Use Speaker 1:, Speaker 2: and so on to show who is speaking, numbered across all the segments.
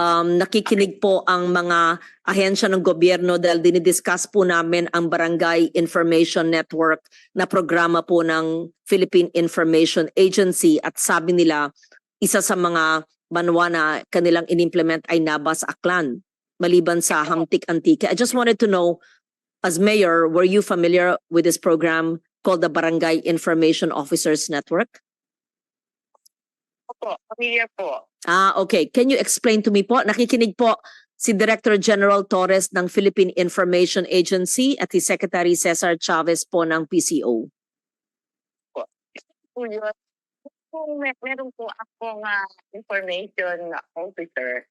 Speaker 1: nakikinig po ang mga ahensya ng gobyerno dahil dinidiscuss po namin ang Barangay Information Network na programa po ng Philippine Information Agency at sabi nila isa sa mga banwa na kanilang inimplement ay Nabas Aklan maliban sa Hamtik Antique. I just wanted to know, as mayor, were you familiar with this program called the Barangay Information Officers Network?
Speaker 2: Opo, familiar po.
Speaker 1: Okay. Can you explain to me po? Nakikinig po si Director General Torres ng Philippine Information Agency at si Secretary Cesar Chavez po ng PCO.
Speaker 2: Po yun. Kung meron po akong information officer,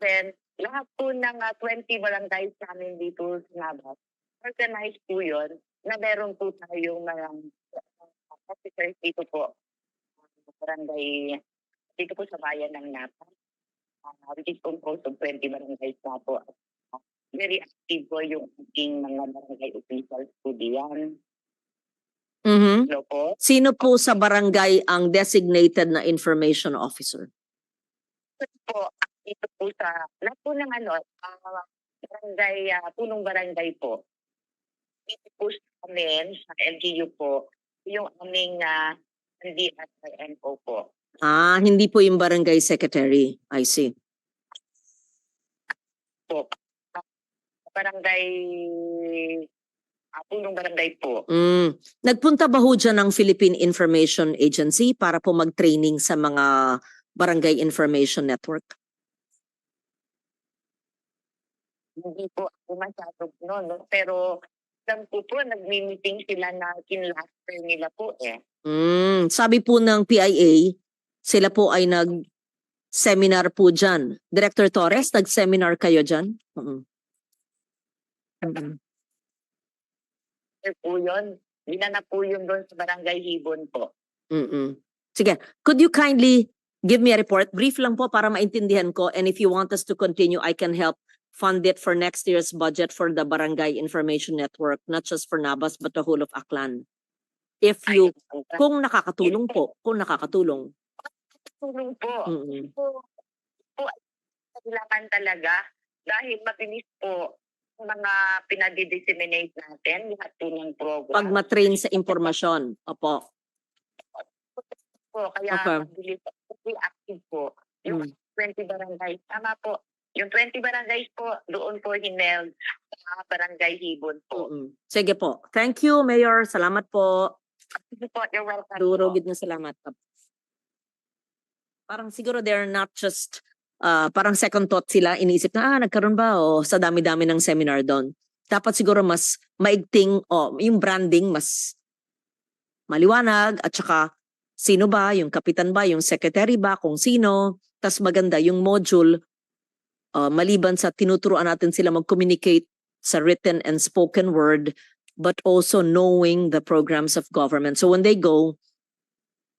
Speaker 2: then lahat po ng 20 barangays namin dito sa Nabas, organized po yun na meron po tayong mga officers dito po. Barangay, dito po sa bayan ng Napa, which is composed of 20 barangays na po. Very active po yung ating mga barangay officials po diyan. Hello po.
Speaker 1: Sino po sa barangay ang designated na information officer?
Speaker 2: Po, dito po sa lahat po ng barangay, punong barangay po. Dito po sa amin, sa LGU po, yung aming NDSINO po.
Speaker 1: Hindi po yung barangay secretary. I see.
Speaker 2: Po. Barangay, punong barangay po.
Speaker 1: Nagpunta ba ho dyan ng Philippine Information Agency para po mag-training sa mga Barangay Information Network?
Speaker 2: Hindi po ako masyadong no? Pero alam po nagmi-meeting sila na kinlaster nila po eh.
Speaker 1: Sabi po ng PIA, sila po ay nag-seminar po dyan. Director Torres, nag-seminar kayo dyan?
Speaker 2: Po yun. Ginanap po yun doon sa Barangay Hibon po.
Speaker 1: Sige, could you kindly give me a report? Brief lang po para maintindihan ko, and if you want us to continue, I can help fund it for next year's budget for the Barangay Information Network, not just for Nabas but the whole of Aklan. Kung nakakatulong po, kung nakakatulong.
Speaker 2: Tulong po. Po, kailangan talaga dahil mabilis po mga pinadi-disseminate natin, lahat po ng program.
Speaker 1: Pag matrain sa impormasyon, opo.
Speaker 2: Po, kaya mabilis po, active po. Yung 20 barangays, tama po. Yung 20 barangays po, doon po hineld sa Barangay Hibon po.
Speaker 1: Sige po. Thank you, Mayor. Salamat po.
Speaker 2: Sige po, you're welcome.
Speaker 1: Durugid na salamat. Parang siguro they're not just, parang second thought sila, iniisip na, nagkaroon ba? O sa dami-dami ng seminar doon. Dapat siguro mas maigting, yung branding mas maliwanag, at saka sino ba, yung kapitan ba, yung secretary ba, kung sino. Tas maganda yung module, maliban sa tinuturuan natin sila mag-communicate sa written and spoken word, but also knowing the programs of government. So when they go,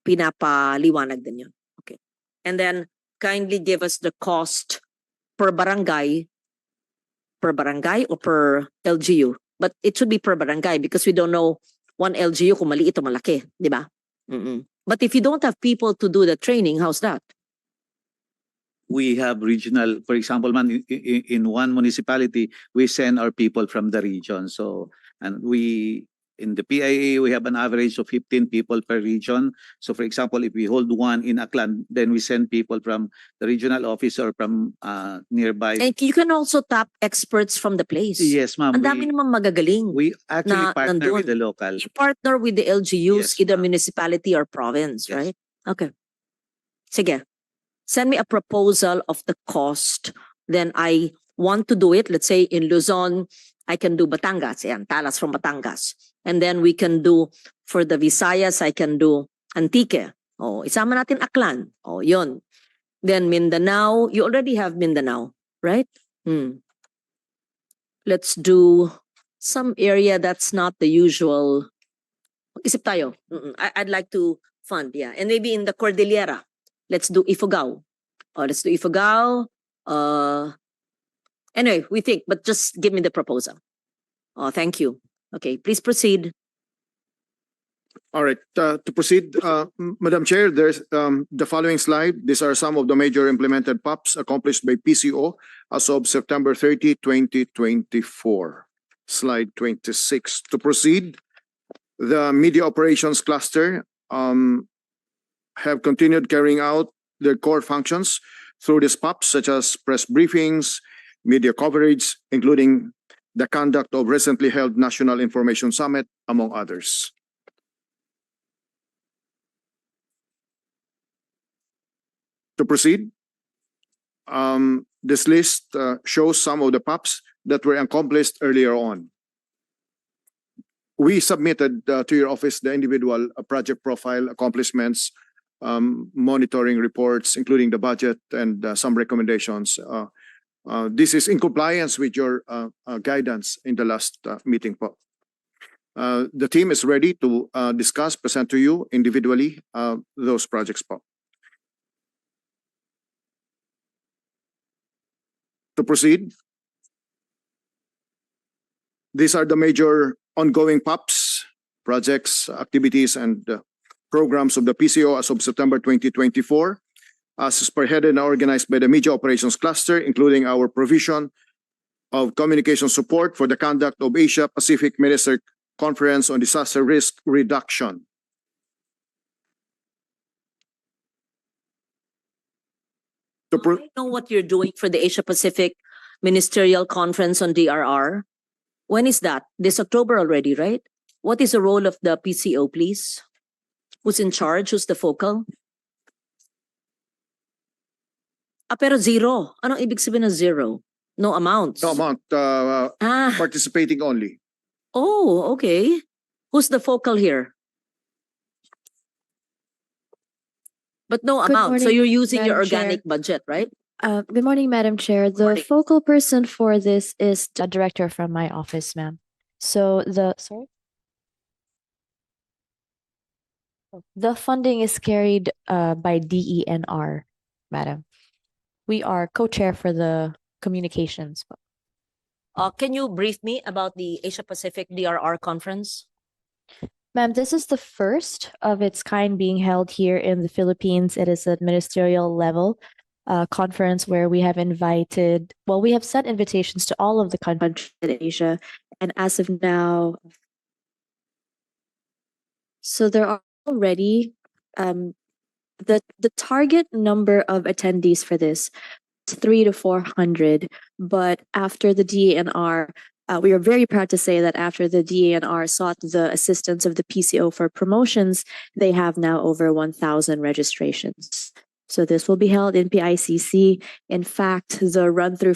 Speaker 1: pinapaliwanag din yun. Okay. And then, kindly give us the cost per barangay or per LGU. But it should be per barangay because we don't know one LGU kung maliit o malaki, di ba? But if you don't have people to do the training, how's that?
Speaker 3: We have regional, for example, in one municipality, we send our people from the region. So, and in the PIA, we have an average of 15 people per region. So, for example, if we hold one in Aklan, then we send people from the regional office or from nearby.
Speaker 1: And you can also tap experts from the place.
Speaker 3: Yes, ma'am.
Speaker 1: Ang dami naman magagaling.
Speaker 3: We actually partner
Speaker 1: nandun.
Speaker 3: with the local.
Speaker 1: You partner with the LGUs,
Speaker 3: Yes,
Speaker 1: either
Speaker 3: ma'am.
Speaker 1: municipality or province,
Speaker 3: Yes.
Speaker 1: right? Okay. Sige. Send me a proposal of the cost. Then I want to do it. Let's say in Luzon, I can do Batangas. Yan, Talas from Batangas. And then we can do, for the Visayas, I can do Antique. Isama natin Aklan. Yun. Then Mindanao, you already have Mindanao, right? Let's do some area that's not the usual. Isip tayo. I'd like to fund, yeah. And maybe in the Cordillera, let's do Ifugao. Let's do Ifugao. Anyway, we think, but just give me the proposal. Thank you. Okay, please proceed.
Speaker 4: All right, to proceed, Madam Chair, there's the following slide. These are some of the major implemented POPs accomplished by PCO as of September 30, 2024. Slide 26. To proceed, the media operations cluster have continued carrying out their core functions through these POPs, such as press briefings, media coverage, including the conduct of recently held National Information Summit, among others. To proceed, this list shows some of the POPs that were accomplished earlier on. We submitted to your office the individual project profile, accomplishments, monitoring reports, including the budget and some recommendations. This is in compliance with your guidance in the last meeting. The team is ready to discuss, present to you individually those projects. To proceed, these are the major ongoing POPs, projects, activities, and programs of the PCO as of September 2024, as spearheaded and organized by the Media Operations Cluster, including our provision of communication support for the conduct of Asia Pacific Minister Conference on Disaster Risk Reduction.
Speaker 1: I know what you're doing for the Asia Pacific Ministerial Conference on DRR. When is that? This October already, right? What is the role of the PCO, please? Who's in charge? Who's the focal? Pero zero. Anong ibig sabihin ng zero? No amounts?
Speaker 4: No amount, participating only.
Speaker 1: Oh, okay. Who's the focal here? But no
Speaker 5: Good
Speaker 1: amount. So
Speaker 5: morning,
Speaker 1: you're using your
Speaker 5: Madam Chair.
Speaker 1: organic budget, right?
Speaker 5: Good morning, Madam Chair. The
Speaker 1: morning.
Speaker 5: focal person for this is a director from my office, ma'am. So the funding is carried by DENR, madam. We are co-chair for the communications.
Speaker 1: Can you brief me about the Asia Pacific DRR conference?
Speaker 5: Ma'am, this is the first of its kind being held here in the Philippines. It is a ministerial level conference where we have we have sent invitations to all of the countries in Asia. And as of now, so there are already the target number of attendees for this is 300 to 400. But after the DENR, we are very proud to say that after the DENR sought the assistance of the PCO for promotions, they have now over 1,000 registrations. So this will be held in PICC. In fact, the run-through for